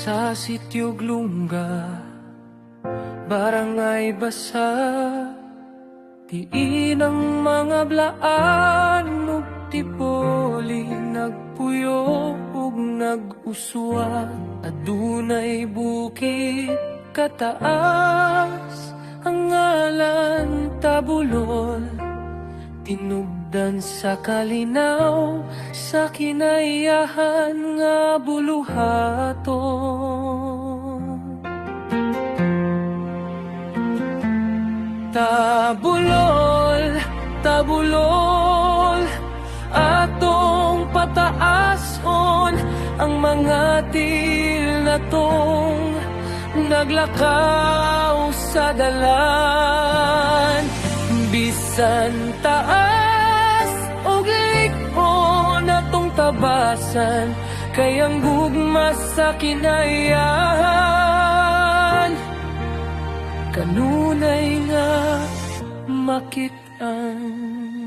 Sa Sitio Glunga, Barangay Basa, diin ang mga blaan ug tipoli, nagpuyo ug nag-uswa. Adunay bukid kataas, ang ngalan Tabulol. Tinubdan sa kalinaw, sa kinayahan nga buluhaton. Tabulol, tabulol, atong pataason ang mga til na tong naglakaw sa dalan. Bisan taas o liko na tong tabasan, kay ang gugma sa kinayahan. Kanunay nga makit-an.